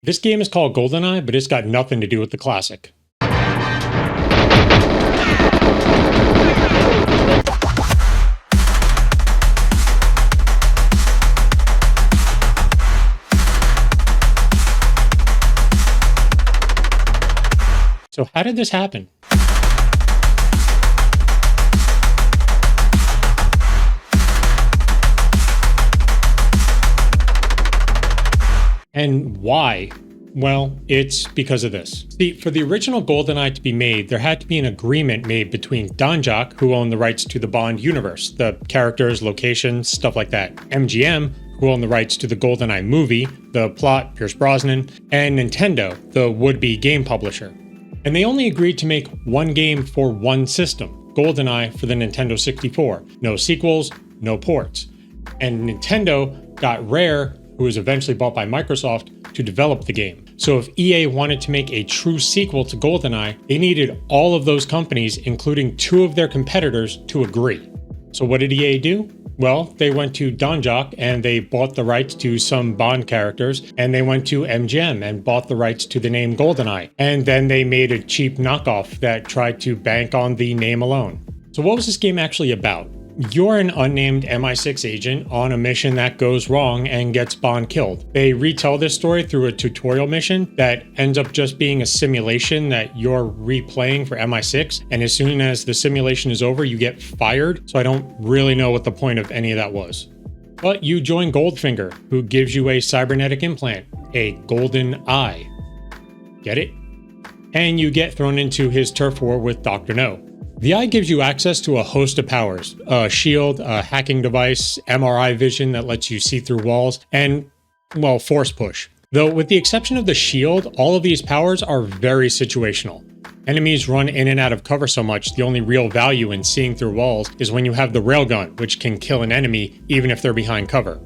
This game is called GoldenEye, but it's got nothing to do with the classic. So how did this happen? And why? Well, it's because of this. See, for the original GoldenEye to be made, there had to be an agreement made between Donjak, who owned the rights to the Bond universe, the characters, locations, stuff like that, MGM, who owned the rights to the GoldenEye movie, the plot, Pierce Brosnan, and Nintendo, the would-be game publisher. And they only agreed to make one game for one system, GoldenEye for the Nintendo 64. No sequels, no ports. And Nintendo got Rare, who was eventually bought by Microsoft, to develop the game. So if EA wanted to make a true sequel to GoldenEye, they needed all of those companies, including two of their competitors, to agree. So what did EA do? Well, they went to Donjak and they bought the rights to some Bond characters, and they went to MGM and bought the rights to the name GoldenEye. And then they made a cheap knockoff that tried to bank on the name alone. So what was this game actually about? You're an unnamed MI6 agent on a mission that goes wrong and gets Bond killed. They retell this story through a tutorial mission that ends up just being a simulation that you're replaying for MI6, and as soon as the simulation is over, you get fired, so I don't really know what the point of any of that was. But you join Goldfinger, who gives you a cybernetic implant, a golden eye. Get it? And you get thrown into his turf war with Dr. No. The eye gives you access to a host of powers, a shield, a hacking device, MRI vision that lets you see through walls, and, well, force push. Though with the exception of the shield, all of these powers are very situational. Enemies run in and out of cover so much, the only real value in seeing through walls is when you have the railgun, which can kill an enemy even if they're behind cover.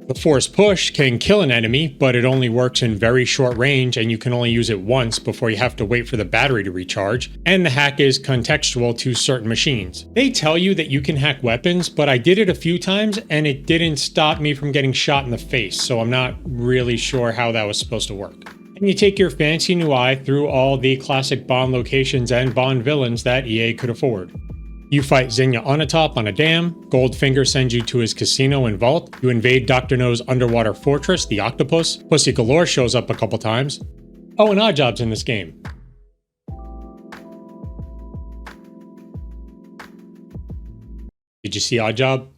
The force push can kill an enemy, but it only works in very short range and you can only use it once before you have to wait for the battery to recharge. And the hack is contextual to certain machines. They tell you that you can hack weapons, but I did it a few times and it didn't stop me from getting shot in the face, so I'm not really sure how that was supposed to work. And you take your fancy new eye through all the classic Bond locations and Bond villains that EA could afford. You fight Xenia Onatopp on a dam, Goldfinger sends you to his casino and vault, you invade Dr. No's underwater fortress, the Octopus, Pussy Galore shows up a couple times. Oh, and Oddjob's in this game. Did you see Oddjob?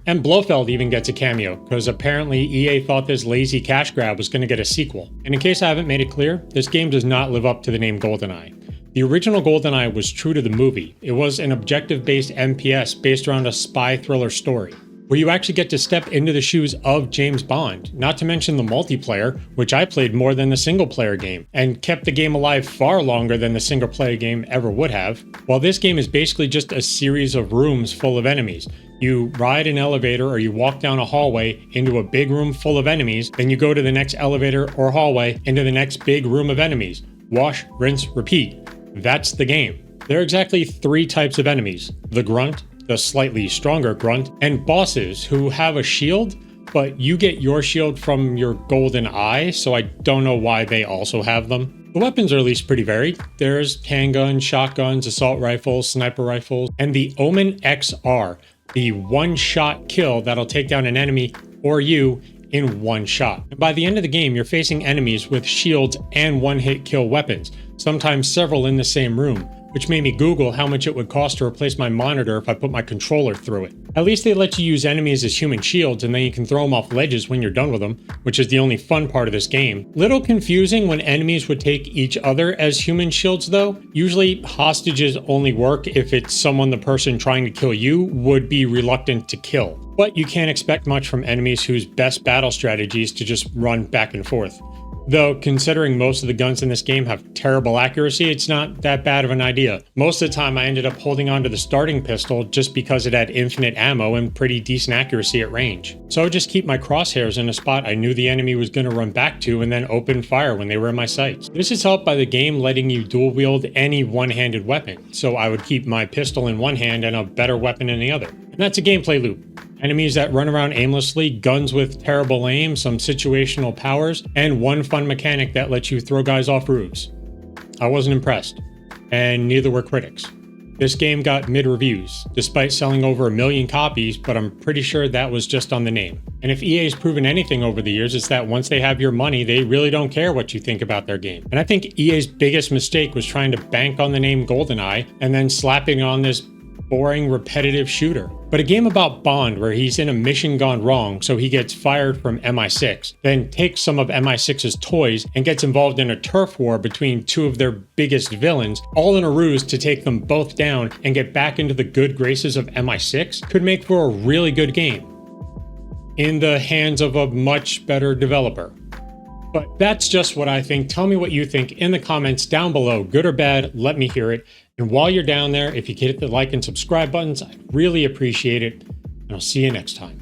And Blofeld even gets a cameo, because apparently EA thought this lazy cash grab was going to get a sequel. And in case I haven't made it clear, this game does not live up to the name GoldenEye. The original GoldenEye was true to the movie. It was an objective-based MPS based around a spy thriller story, where you actually get to step into the shoes of James Bond, not to mention the multiplayer, which I played more than the single-player game, and kept the game alive far longer than the single-player game ever would have. While this game is basically just a series of rooms full of enemies. You ride an elevator or you walk down a hallway into a big room full of enemies, then you go to the next elevator or hallway into the next big room of enemies. Wash, rinse, repeat. That's the game. There are exactly three types of enemies: the grunt, the slightly stronger grunt, and bosses who have a shield, but you get your shield from your golden eye, so I don't know why they also have them. The weapons are at least pretty varied. There's handguns, shotguns, assault rifles, sniper rifles, and the Omen XR, the one-shot kill that'll take down an enemy or you in one shot. And by the end of the game, you're facing enemies with shields and one-hit kill weapons, sometimes several in the same room, which made me Google how much it would cost to replace my monitor if I put my controller through it. At least they let you use enemies as human shields, and then you can throw them off ledges when you're done with them, which is the only fun part of this game. Little confusing when enemies would take each other as human shields though. Usually hostages only work if it's someone the person trying to kill you would be reluctant to kill. But you can't expect much from enemies whose best battle strategy is to just run back and forth. Though, considering most of the guns in this game have terrible accuracy, it's not that bad of an idea. Most of the time I ended up holding onto the starting pistol just because it had infinite ammo and pretty decent accuracy at range. So I would just keep my crosshairs in a spot I knew the enemy was going to run back to and then open fire when they were in my sights. This is helped by the game letting you dual wield any one-handed weapon, so I would keep my pistol in one hand and a better weapon in the other. And that's a gameplay loop. Enemies that run around aimlessly, guns with terrible aim, some situational powers, and one fun mechanic that lets you throw guys off roofs. I wasn't impressed, and neither were critics. This game got mid-reviews, despite selling over 1 million copies, but I'm pretty sure that was just on the name. And if EA's proven anything over the years, it's that once they have your money, they really don't care what you think about their game. And I think EA's biggest mistake was trying to bank on the name GoldenEye and then slapping on this boring, repetitive shooter. But a game about Bond where he's in a mission gone wrong, so he gets fired from MI6, then takes some of MI6's toys and gets involved in a turf war between two of their biggest villains, all in a ruse to take them both down and get back into the good graces of MI6, could make for a really good game in the hands of a much better developer. But that's just what I think. Tell me what you think in the comments down below. Good or bad, let me hear it. And while you're down there, if you could hit the like and subscribe buttons, I'd really appreciate it. And I'll see you next time.